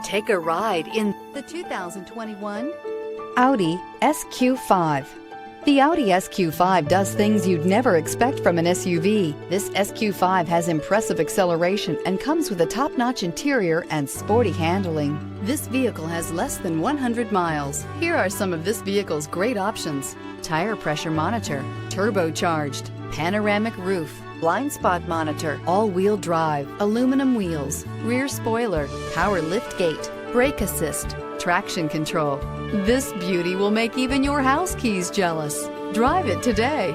Take a ride in the 2021 Audi SQ5. The Audi SQ5 does things you'd never expect from an SUV. This SQ5 has impressive acceleration and comes with a top-notch interior and sporty handling. This vehicle has less than 100 miles. Here are some of this vehicle's great options: tire pressure monitor, turbocharged, panoramic roof, blind spot monitor, all-wheel drive, aluminum wheels, rear spoiler, power liftgate, brake assist, traction control. This beauty will make even your house keys jealous. Drive it today.